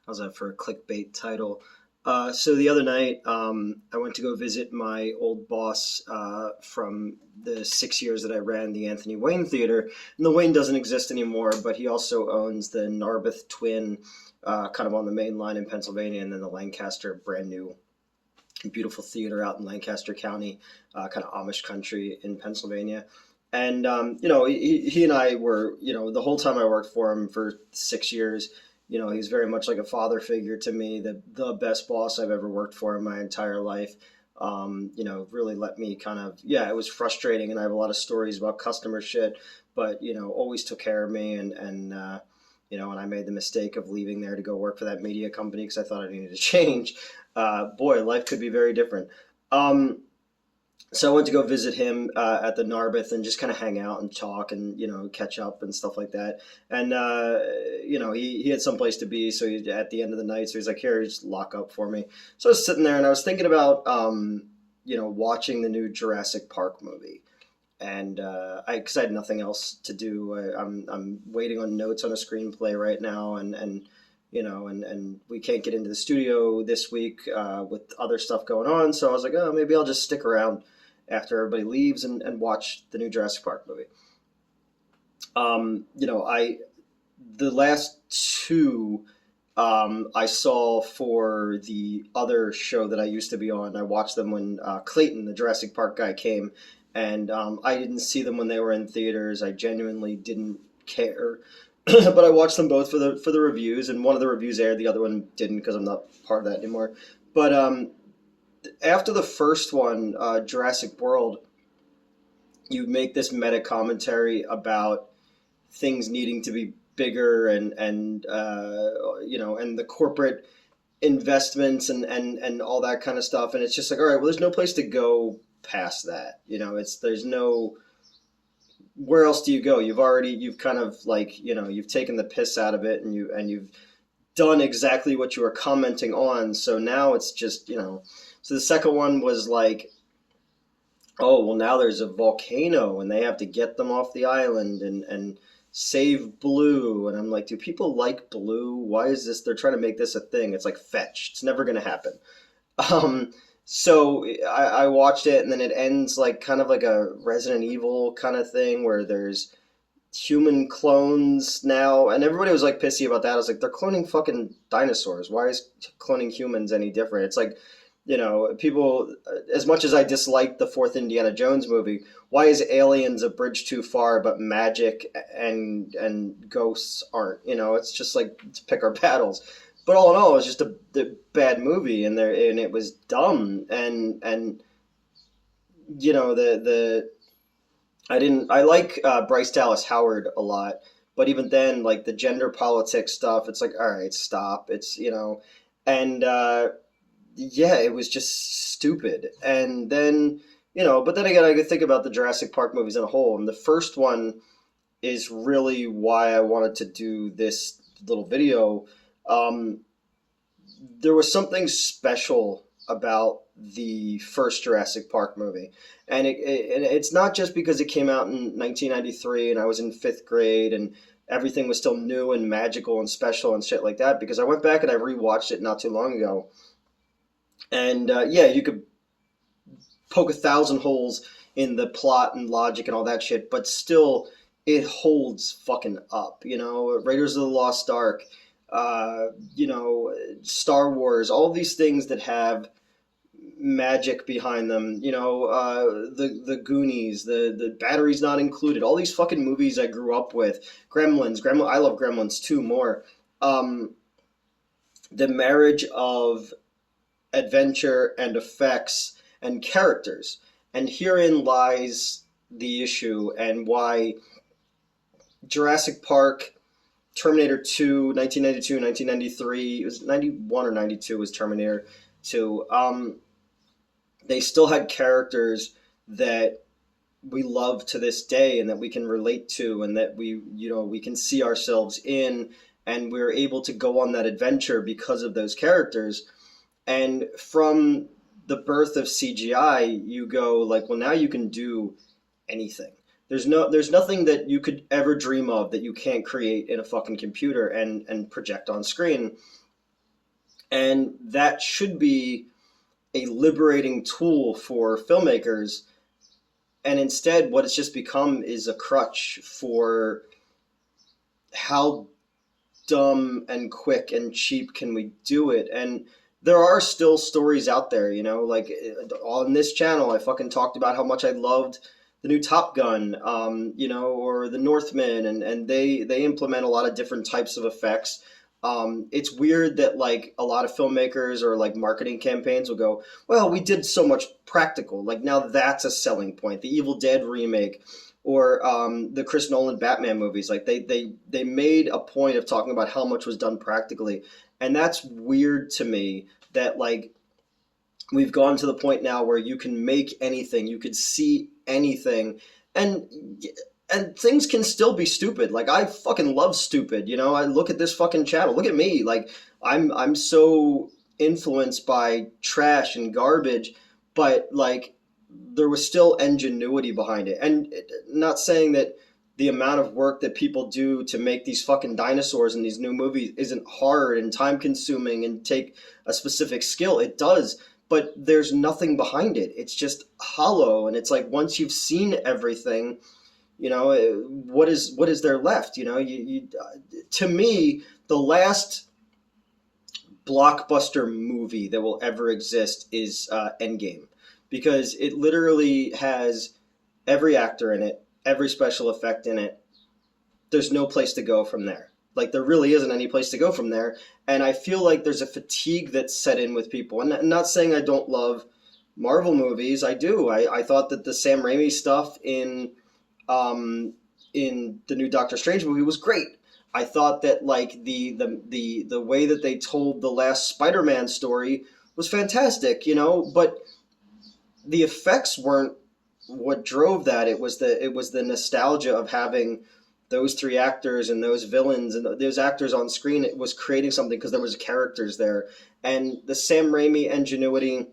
How's that for a clickbait title? So the other night, I went to go visit my old boss from the 6 years that I ran the Anthony Wayne Theater. And the Wayne doesn't exist anymore, but he also owns the Narberth Twin, kind of on the main line in Pennsylvania, and then the Lancaster, brand new, beautiful theater out in Lancaster County, kind of Amish country in Pennsylvania. And he and I were, the whole time I worked for him for 6 years. He's very much like a father figure to me, the best boss I've ever worked for in my entire life. Really let me kind of, yeah, it was frustrating, and I have a lot of stories about customer shit, but, always took care of me. And I made the mistake of leaving there to go work for that media company because I thought I needed to change. Boy, life could be very different. Um, so I went to go visit him at the Narberth and just kind of hang out and talk and catch up and stuff like that. And he had someplace to be, so at the end of the night, so he's like, "Here, just lock up for me." So I was sitting there and I was thinking about watching the new Jurassic Park movie. And because I had nothing else to do. I'm waiting on notes on a screenplay right now, and we can't get into the studio this week with other stuff going on. So I was like, oh, maybe I'll just stick around after everybody leaves and watch the new Jurassic Park movie. I the last two I saw for the other show that I used to be on. I watched them when Clayton, the Jurassic Park guy, came, and I didn't see them when they were in theaters. I genuinely didn't care, but I watched them both for the reviews, and one of the reviews aired, the other one didn't because I'm not part of that anymore. But after the first one, Jurassic World, you make this meta commentary about things needing to be bigger and the corporate investments and all that kind of stuff, and it's just like, all right, well, there's no place to go past that. There's no, where else do you go? You've kind of like, you've taken the piss out of it, and you've done exactly what you were commenting on. So now it's just, so the second one was like, oh, well, now there's a volcano and they have to get them off the island and save Blue. And I'm like, do people like Blue? Why is this? They're trying to make this a thing. It's like fetch. It's never going to happen. Um, so I watched it, and then it ends like kind of like a Resident Evil kind of thing where there's human clones now, and everybody was like pissy about that. I was like, they're cloning fucking dinosaurs. Why is cloning humans any different? It's like, people, as much as I dislike the fourth Indiana Jones movie, why is Aliens a bridge too far, but magic and ghosts aren't? It's just like, to pick our battles. But all in all, it was just a bad movie, and it was dumb, and the I like Bryce Dallas Howard a lot, but even then, like the gender politics stuff, it's like, all right, stop. It's and yeah, it was just stupid. And then but then again, I could think about the Jurassic Park movies in a whole, and the first one is really why I wanted to do this little video. Um, there was something special about the first Jurassic Park movie, and it's not just because it came out in 1993 and I was in fifth grade and everything was still new and magical and special and shit like that. Because I went back and I rewatched it not too long ago, and yeah, you could poke 1,000 holes in the plot and logic and all that shit, but still, it holds fucking up. Raiders of the Lost Ark, Star Wars, all these things that have magic behind them. The Goonies, the Batteries Not Included. All these fucking movies I grew up with. Gremlins. I love Gremlins 2 more. The marriage of adventure and effects and characters. And herein lies the issue, and why Jurassic Park, Terminator 2, 1992, 1993, it was 91 or 92 was Terminator 2. They still had characters that we love to this day and that we can relate to, and that we can see ourselves in, and we're able to go on that adventure because of those characters. And from the birth of CGI, you go like, well, now you can do anything. There's nothing that you could ever dream of that you can't create in a fucking computer and project on screen. And that should be a liberating tool for filmmakers. And instead, what it's just become is a crutch for how dumb and quick and cheap can we do it. And there are still stories out there, like on this channel, I fucking talked about how much I loved the new Top Gun, or the Northman, and they implement a lot of different types of effects. It's weird that like a lot of filmmakers or like marketing campaigns will go, well, we did so much practical. Like now that's a selling point. The Evil Dead remake or the Chris Nolan Batman movies, like they made a point of talking about how much was done practically, and that's weird to me. That like we've gone to the point now where you can make anything, you could see anything, and things can still be stupid. Like I fucking love stupid. I look at this fucking channel. Look at me. Like I'm so influenced by trash and garbage, but like there was still ingenuity behind it. And not saying that the amount of work that people do to make these fucking dinosaurs in these new movies isn't hard and time consuming and take a specific skill. It does, but there's nothing behind it. It's just hollow. And it's like, once you've seen everything, what is there left? To me, the last blockbuster movie that will ever exist is Endgame, because it literally has every actor in it, every special effect in it. There's no place to go from there. Like there really isn't any place to go from there. And I feel like there's a fatigue that's set in with people. And I'm not saying I don't love Marvel movies. I do. I thought that the Sam Raimi stuff in the new Doctor Strange movie was great. I thought that like the way that they told the last Spider-Man story was fantastic, but the effects weren't what drove that. It was the nostalgia of having those three actors and those villains and those actors on screen. It was creating something because there was characters there, and the Sam Raimi ingenuity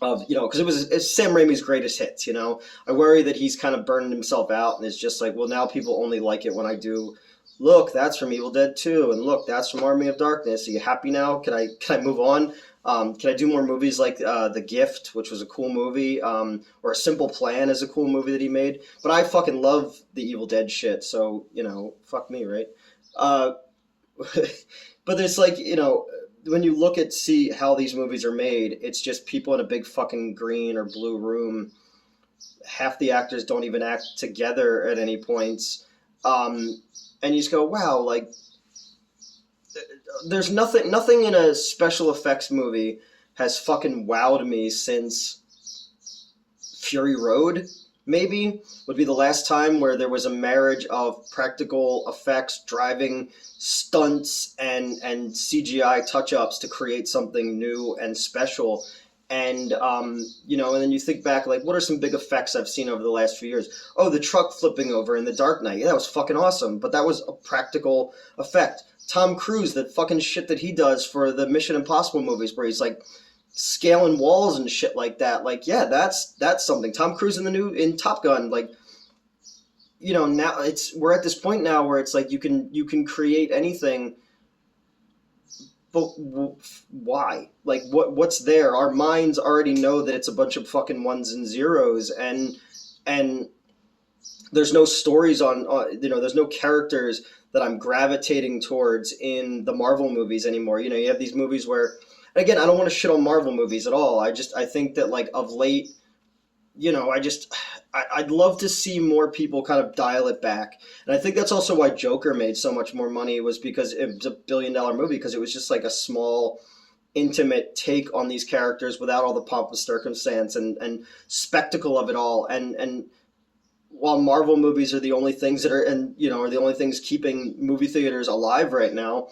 of, because it's Sam Raimi's greatest hits. I worry that he's kind of burned himself out and is just like, well, now people only like it when I do, look, that's from Evil Dead 2, and look, that's from Army of Darkness. Are you happy now? Can I move on? Can I do more movies like The Gift, which was a cool movie, or A Simple Plan is a cool movie that he made? But I fucking love the Evil Dead shit, so, fuck me, right? But it's like, when you look at see how these movies are made, it's just people in a big fucking green or blue room. Half the actors don't even act together at any points. And you just go, wow, like, there's nothing in a special effects movie has fucking wowed me since Fury Road, maybe, would be the last time where there was a marriage of practical effects, driving stunts, and CGI touch-ups to create something new and special. And, and then you think back, like, what are some big effects I've seen over the last few years? Oh, the truck flipping over in The Dark Knight. Yeah, that was fucking awesome. But that was a practical effect. Tom Cruise, that fucking shit that he does for the Mission Impossible movies where he's, like, scaling walls and shit like that. Like, yeah, that's something. Tom Cruise in Top Gun, like, now we're at this point now where it's like you can create anything. But why? Like, what's there? Our minds already know that it's a bunch of fucking ones and zeros, and there's no stories there's no characters that I'm gravitating towards in the Marvel movies anymore. You have these movies where, again, I don't want to shit on Marvel movies at all. I think that, like, of late, I'd love to see more people kind of dial it back. And I think that's also why Joker made so much more money, was because it was a $1 billion movie, because it was just like a small, intimate take on these characters without all the pomp and circumstance and spectacle of it all. And while Marvel movies are the only things that are the only things keeping movie theaters alive right now,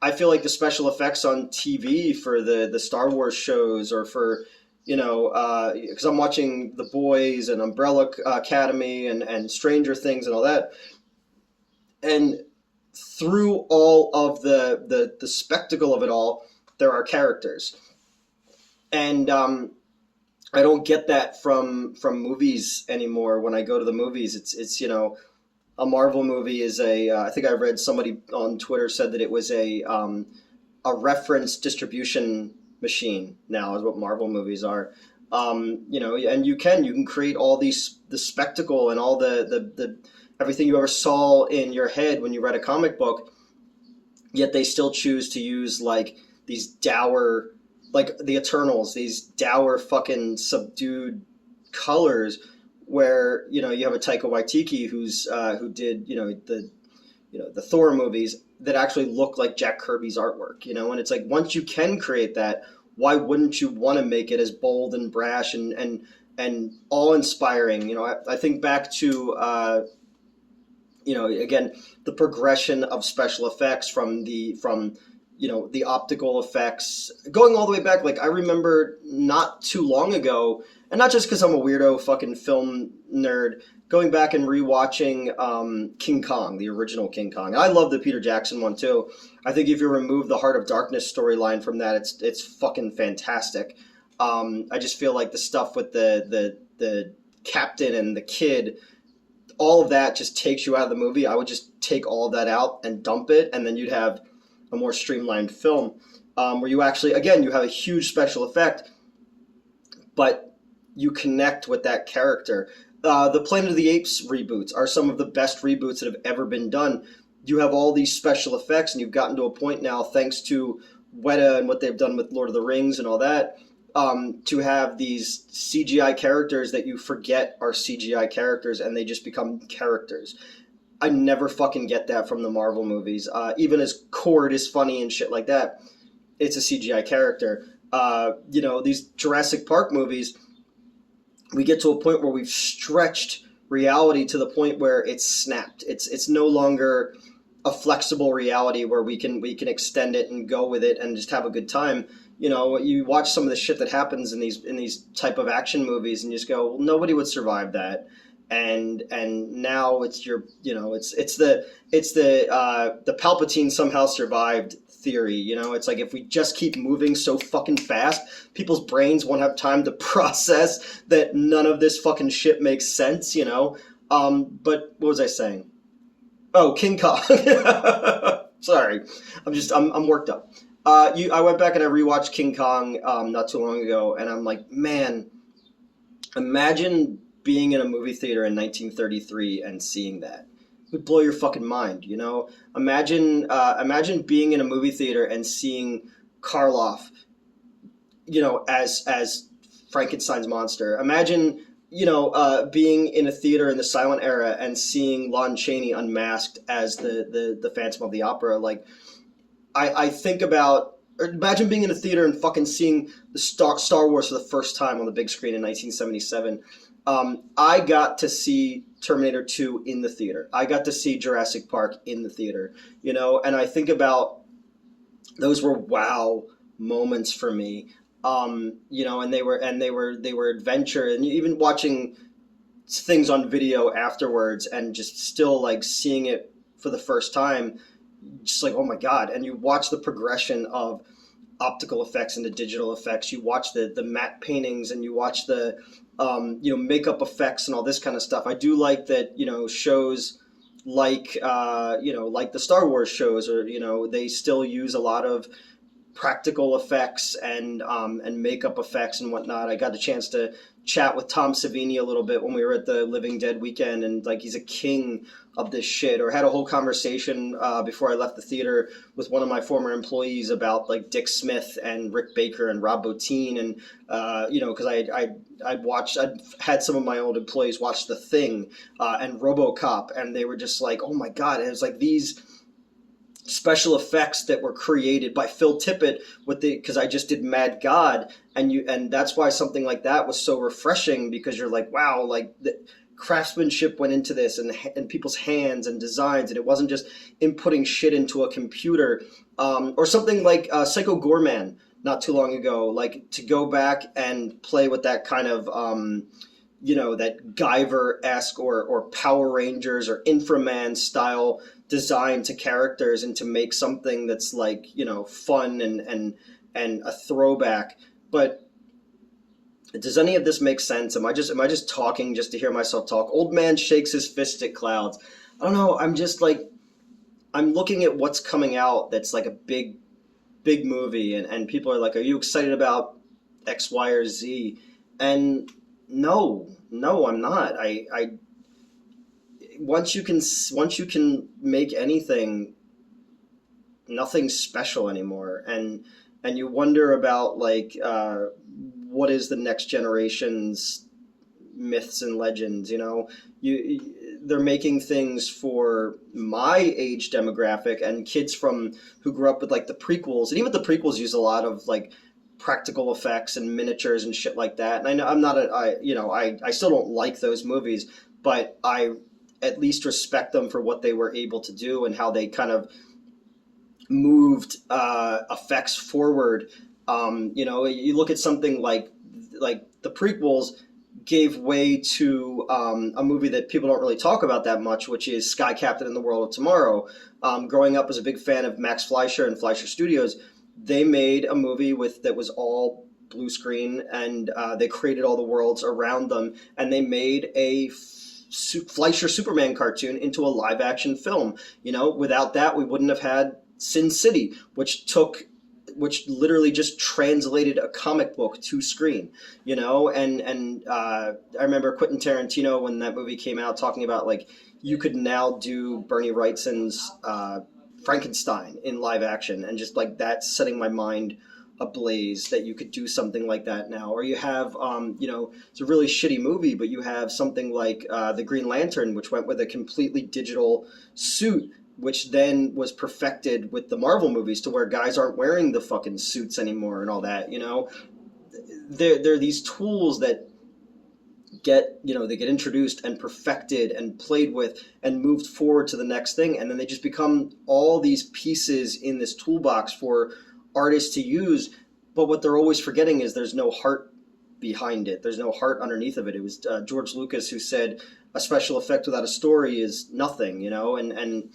I feel like the special effects on TV for the Star Wars shows, or for, because I'm watching The Boys and Umbrella Academy and Stranger Things and all that. And through all of the spectacle of it all, there are characters. And I don't get that from movies anymore. When I go to the movies, it's a Marvel movie is I think I read somebody on Twitter said that it was a a reference distribution machine now, is what Marvel movies are. And you can create all the spectacle and all the everything you ever saw in your head when you read a comic book. Yet they still choose to use like these dour, like the Eternals, these dour fucking subdued colors, where you have a Taika Waititi who did the Thor movies that actually look like Jack Kirby's artwork, and it's like, once you can create that, why wouldn't you want to make it as bold and brash and awe inspiring? I think back to again, the progression of special effects from the optical effects going all the way back. Like, I remember not too long ago, and not just because I'm a weirdo fucking film nerd, going back and rewatching King Kong, the original King Kong. I love the Peter Jackson one too. I think if you remove the Heart of Darkness storyline from that, it's fucking fantastic. I just feel like the stuff with the captain and the kid, all of that just takes you out of the movie. I would just take all of that out and dump it, and then you'd have a more streamlined film, where you actually, again, you have a huge special effect, but you connect with that character. The Planet of the Apes reboots are some of the best reboots that have ever been done. You have all these special effects, and you've gotten to a point now, thanks to Weta and what they've done with Lord of the Rings and all that, to have these CGI characters that you forget are CGI characters, and they just become characters. I never fucking get that from the Marvel movies. Even as Cord is funny and shit like that, it's a CGI character. These Jurassic Park movies, we get to a point where we've stretched reality to the point where it's snapped. It's no longer a flexible reality where we can extend it and go with it and just have a good time. You watch some of the shit that happens in these type of action movies, and you just go, well, nobody would survive that. And now it's the Palpatine somehow survived theory. It's like, if we just keep moving so fucking fast, people's brains won't have time to process that none of this fucking shit makes sense. But what was I saying? Oh, King Kong. Sorry, I'm worked up. I went back and I rewatched King Kong not too long ago, and I'm like, man, imagine being in a movie theater in 1933 and seeing that. It would blow your fucking mind, Imagine being in a movie theater and seeing Karloff, as Frankenstein's monster. Imagine, being in a theater in the silent era and seeing Lon Chaney unmasked as the Phantom of the Opera. Like, I think about, imagine being in a theater and fucking seeing the Star Wars for the first time on the big screen in 1977. I got to see Terminator 2 in the theater. I got to see Jurassic Park in the theater, and I think about, those were wow moments for me. And they were adventure, and even watching things on video afterwards and just still like seeing it for the first time, just like, oh my God. And you watch the progression of optical effects into digital effects. You watch the matte paintings, and you watch the makeup effects and all this kind of stuff. I do like that, shows like the Star Wars shows, or they still use a lot of practical effects and makeup effects and whatnot. I got a chance to chat with Tom Savini a little bit when we were at the Living Dead weekend, and like, he's a king of this shit. Or had a whole conversation before I left the theater with one of my former employees about like Dick Smith and Rick Baker and Rob Bottin, and because I'd had some of my old employees watch The Thing and RoboCop, and they were just like, oh my God. And it was like these special effects that were created by Phil Tippett because I just did Mad God, and that's why something like that was so refreshing, because you're like, wow, like the craftsmanship went into this, and people's hands and designs, and it wasn't just inputting shit into a computer, or something like Psycho Gorman not too long ago, like to go back and play with that kind of that Guyver-esque or Power Rangers or Inframan style design to characters, and to make something that's like, fun and a throwback. But does any of this make sense? Am I just talking just to hear myself talk? Old man shakes his fist at clouds. I don't know. I'm just like, I'm looking at what's coming out that's like a big big movie, and people are like, are you excited about X, Y, or Z? And no, I'm not. I once you can make anything, nothing's special anymore, and you wonder about like what is the next generation's myths and legends. They're making things for my age demographic and kids from who grew up with like the prequels, and even the prequels use a lot of like practical effects and miniatures and shit like that. And I know I'm not a I you know I still don't like those movies, but I at least respect them for what they were able to do and how they kind of moved effects forward. You look at something like the prequels gave way to a movie that people don't really talk about that much, which is Sky Captain and the World of Tomorrow. Growing up as a big fan of Max Fleischer and Fleischer Studios, they made a movie that was all blue screen, and they created all the worlds around them, and they made a Fleischer Superman cartoon into a live action film. Without that, we wouldn't have had Sin City, which literally just translated a comic book to screen. And I remember Quentin Tarantino, when that movie came out, talking about like you could now do Bernie Wrightson's Frankenstein in live action, and just like that setting my mind ablaze that you could do something like that now. Or you have it's a really shitty movie, but you have something like the Green Lantern, which went with a completely digital suit, which then was perfected with the Marvel movies to where guys aren't wearing the fucking suits anymore and all that. There are these tools that they get introduced and perfected and played with and moved forward to the next thing, and then they just become all these pieces in this toolbox for artists to use. But what they're always forgetting is there's no heart behind it. There's no heart underneath of it. It was George Lucas who said a special effect without a story is nothing. And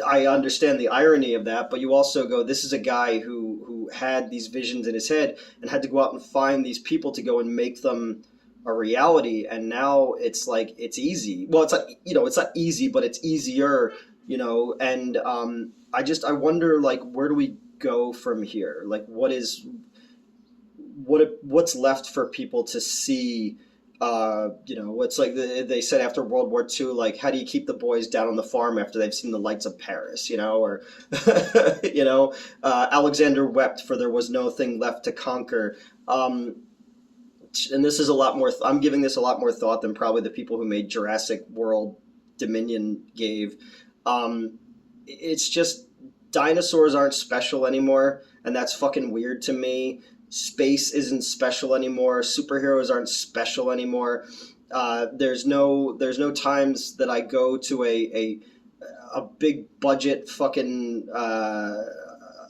I understand the irony of that, but you also go, this is a guy who had these visions in his head and had to go out and find these people to go and make them a reality. And now it's like, it's easy. Well, it's not easy, but it's easier, and I wonder, like, where do we go from here? Like, what's left for people to see? It's like they said after World War II, like, how do you keep the boys down on the farm after they've seen the lights of Paris, or, Alexander wept for there was no thing left to conquer. And this is a lot more, I'm giving this a lot more thought than probably the people who made Jurassic World Dominion gave. It's just, dinosaurs aren't special anymore, and that's fucking weird to me. Space isn't special anymore. Superheroes aren't special anymore. There's no times that I go to a big budget fucking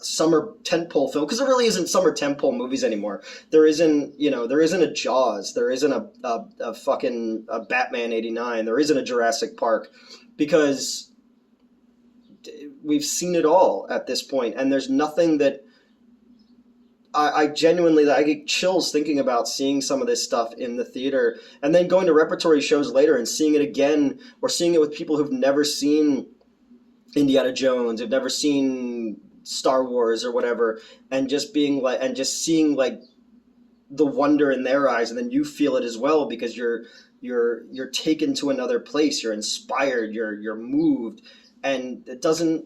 summer tentpole film, because there really isn't summer tentpole movies anymore. There isn't a Jaws. There isn't a fucking a Batman '89. There isn't a Jurassic Park, because we've seen it all at this point, and there's nothing that I genuinely, I get chills thinking about seeing some of this stuff in the theater, and then going to repertory shows later and seeing it again, or seeing it with people who've never seen Indiana Jones, who've never seen Star Wars or whatever, and just being like, and just seeing like the wonder in their eyes, and then you feel it as well, because you're taken to another place, you're inspired, you're moved, and it doesn't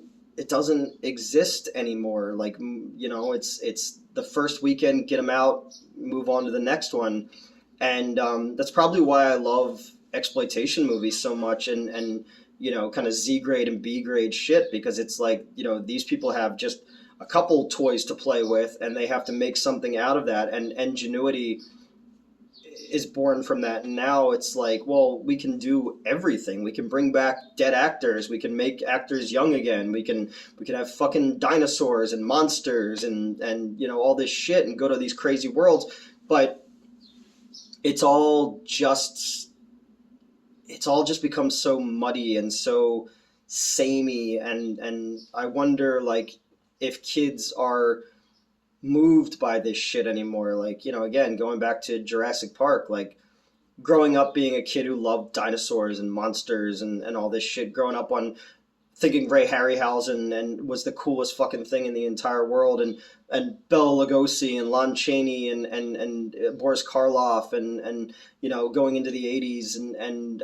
exist anymore. Like, it's the first weekend, get them out, move on to the next one. And that's probably why I love exploitation movies so much, and kind of Z grade and B grade shit, because it's like, these people have just a couple toys to play with, and they have to make something out of that, and ingenuity is born from that. And now it's like, well, we can do everything. We can bring back dead actors. We can make actors young again. We can have fucking dinosaurs and monsters and all this shit, and go to these crazy worlds. But it's all just become so muddy and so samey, and I wonder, like, if kids are moved by this shit anymore. Like, again, going back to Jurassic Park, like, growing up being a kid who loved dinosaurs and monsters and all this shit, growing up on thinking Ray Harryhausen and was the coolest fucking thing in the entire world, and Bela Lugosi and Lon Chaney and Boris Karloff and going into the 80s and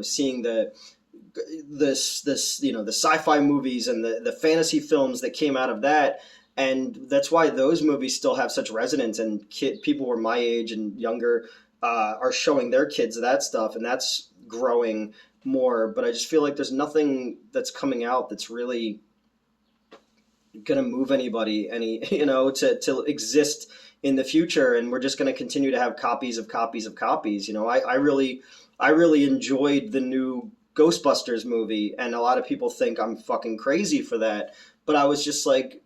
seeing this the sci-fi movies and the fantasy films that came out of that. And that's why those movies still have such resonance, and people who are my age and younger are showing their kids that stuff, and that's growing more. But I just feel like there's nothing that's coming out that's really gonna move anybody to exist in the future, and we're just gonna continue to have copies of copies of copies. I really enjoyed the new Ghostbusters movie, and a lot of people think I'm fucking crazy for that, but I was just like,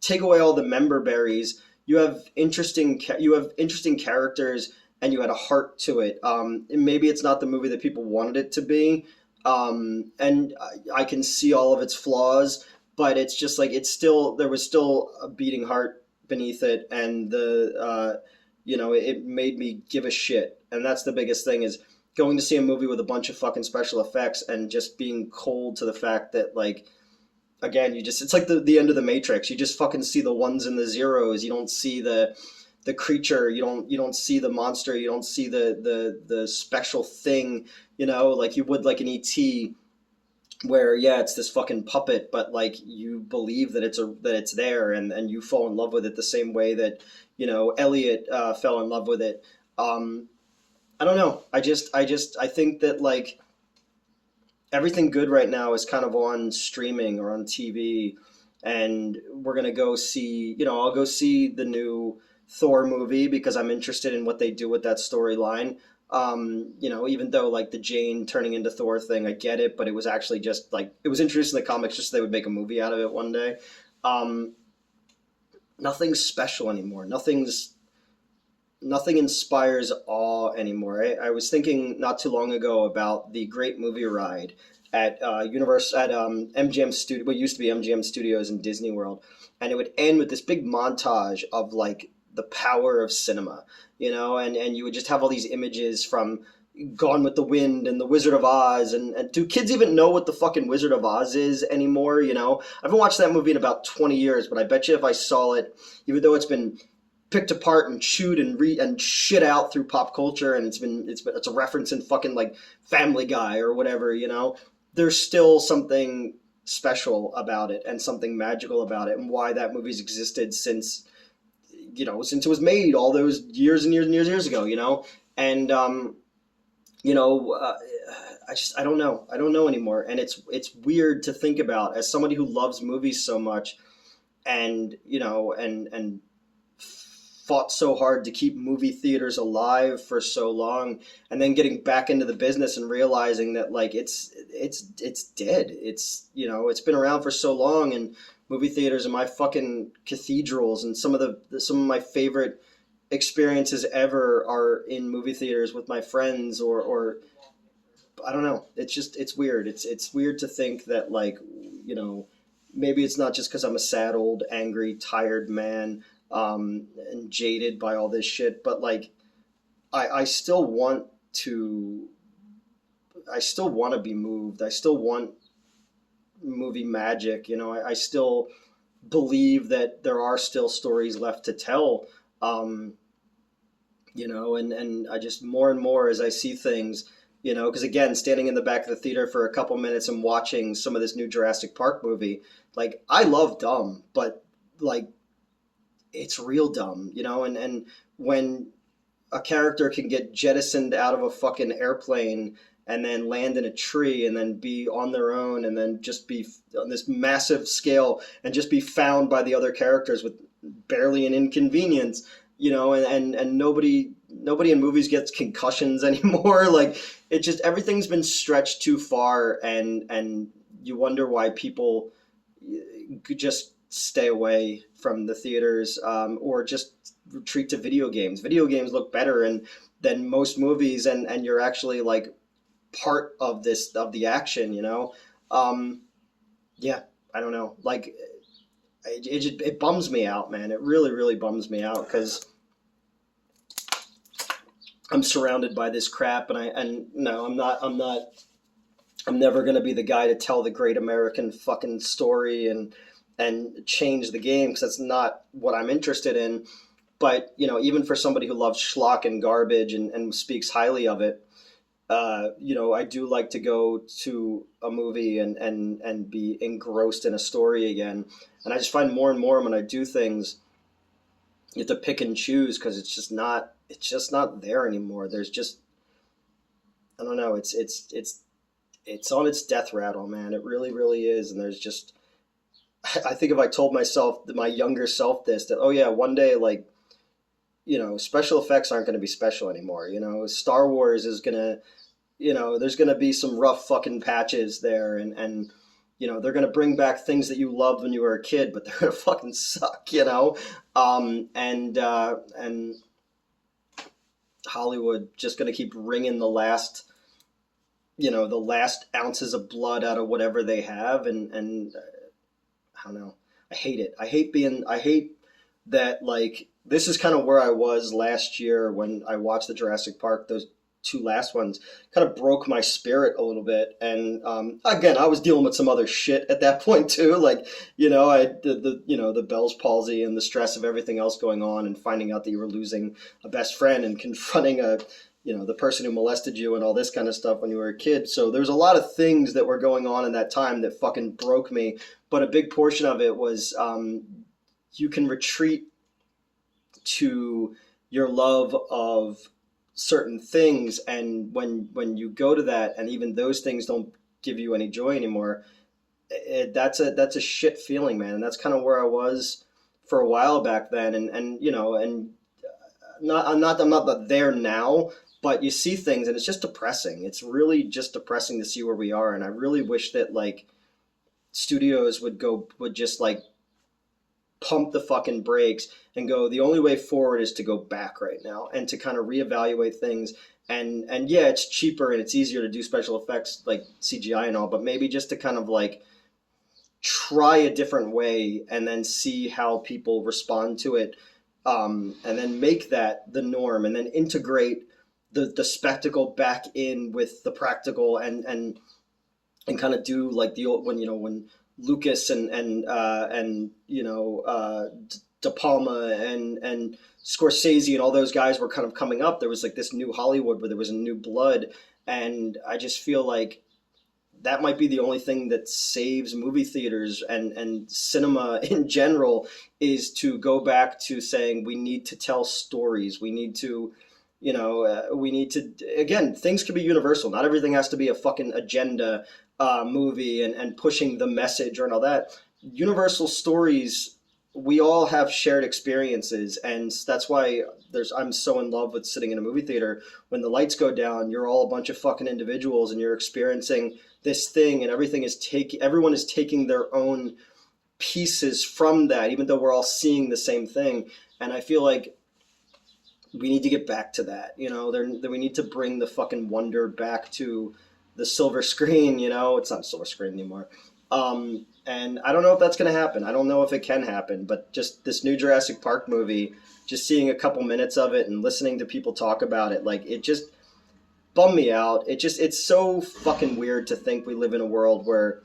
take away all the member berries. You have interesting characters, and you had a heart to it. And maybe it's not the movie that people wanted it to be, and I can see all of its flaws, but it's just like there was still a beating heart beneath it, and it made me give a shit, and that's the biggest thing, is going to see a movie with a bunch of fucking special effects and just being cold to the fact that, like, again, it's like the end of the Matrix. You just fucking see the ones and the zeros. You don't see the creature. You don't see the monster. You don't see the special thing, like you would like an ET, where it's this fucking puppet, but like you believe that it's there, and you fall in love with it the same way that Elliot fell in love with it. I don't know. I think that, like, everything good right now is kind of on streaming or on TV, and we're gonna go see. I'll go see the new Thor movie because I'm interested in what they do with that storyline. Even though, like, the Jane turning into Thor thing, I get it, but it was actually just like, it was introduced in the comics just so they would make a movie out of it one day. Nothing's special anymore. Nothing inspires awe anymore. I was thinking not too long ago about the great movie ride at MGM Studio, what used to be MGM Studios in Disney World, and it would end with this big montage of, like, the power of cinema, and you would just have all these images from Gone with the Wind and The Wizard of Oz, and do kids even know what the fucking Wizard of Oz is anymore? I haven't watched that movie in about 20 years, but I bet you if I saw it, even though it's been picked apart and chewed and shit out through pop culture, and it's a reference in fucking, like, Family Guy or whatever, there's still something special about it and something magical about it, and why that movie's existed since it was made all those years and years and years ago, and I don't know anymore, and it's weird to think about as somebody who loves movies so much, and and fought so hard to keep movie theaters alive for so long, and then getting back into the business and realizing that, like, it's dead. It's been around for so long, and movie theaters are my fucking cathedrals, and some of my favorite experiences ever are in movie theaters with my friends, or I don't know. It's weird. It's weird to think that, like, maybe it's not just because I'm a sad, old, angry, tired man, and jaded by all this shit, but, like, I still want to be moved. I still want movie magic. I still believe that there are still stories left to tell. And I just, more and more as I see things, because, again, standing in the back of the theater for a couple minutes and watching some of this new Jurassic Park movie, like, I love dumb, but, like, it's real dumb, and when a character can get jettisoned out of a fucking airplane and then land in a tree and then be on their own and then just be on this massive scale and just be found by the other characters with barely an inconvenience, and nobody in movies gets concussions anymore. Like, it just, everything's been stretched too far, and you wonder why people could just stay away from the theaters, or just retreat to video games. Video games look better than most movies, and you're actually, like, part of the action. I don't know. Like, it bums me out, man. It really, really bums me out, because I'm surrounded by this crap, and no, I'm not I'm never going to be the guy to tell the great American fucking story and change the game, because that's not what I'm interested in. But even for somebody who loves schlock and garbage and speaks highly of it, I do like to go to a movie and be engrossed in a story again. And I just find more and more when I do things, you have to pick and choose, because it's just not there anymore. There's just, I don't know. It's on its death rattle, man. It really, really is. And there's just, I think if I told myself, my younger self, this, that, oh yeah, one day, like, special effects aren't going to be special anymore. Star Wars is going to, there's going to be some rough fucking patches there, and they're going to bring back things that you loved when you were a kid, but they're going to fucking suck. And Hollywood just going to keep wringing the last ounces of blood out of whatever they have, and I don't know. I hate it. I hate that, like, this is kind of where I was last year when I watched the Jurassic Park. Those two last ones kind of broke my spirit a little bit. And again, I was dealing with some other shit at that point too. Like, the Bell's palsy and the stress of everything else going on, and finding out that you were losing a best friend and confronting the person who molested you and all this kind of stuff when you were a kid. So there's a lot of things that were going on in that time that fucking broke me. But a big portion of it was, you can retreat to your love of certain things, and when you go to that, and even those things don't give you any joy anymore, that's a shit feeling, man. And that's kind of where I was for a while back then. And I'm not there now, but you see things and it's just depressing. It's really just depressing to see where we are. And I really wish that, like, studios would just, like, pump the fucking brakes and go, the only way forward is to go back right now, and to kind of reevaluate things. And yeah, it's cheaper and it's easier to do special effects like CGI and all, but maybe just to kind of, like, try a different way and then see how people respond to it, and then make that the norm, and then integrate the spectacle back in with the practical, and kind of do like the old, when Lucas and De Palma and Scorsese and all those guys were kind of coming up. There was like this new Hollywood where there was a new blood, and I just feel like that might be the only thing that saves movie theaters and cinema in general, is to go back to saying, we need to tell stories. We need to, again, things can be universal. Not everything has to be a fucking agenda movie and pushing the message or all that. Universal stories, we all have shared experiences, and that's why I'm so in love with sitting in a movie theater. When the lights go down, you're all a bunch of fucking individuals, and you're experiencing this thing, and everyone is taking their own pieces from that, even though we're all seeing the same thing. And I feel like we need to get back to that. We need to bring the fucking wonder back to the silver screen. It's not a silver screen anymore. And I don't know if that's going to happen. I don't know if it can happen, but just this new Jurassic Park movie, just seeing a couple minutes of it and listening to people talk about it, like, it just bummed me out. It's so fucking weird to think we live in a world where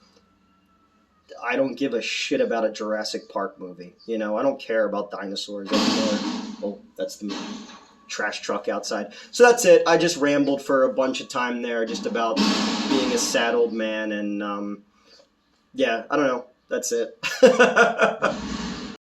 I don't give a shit about a Jurassic Park movie. I don't care about dinosaurs anymore. Oh, that's the trash truck outside. So that's it. I just rambled for a bunch of time there, just about being a sad old man, and yeah, I don't know. That's it.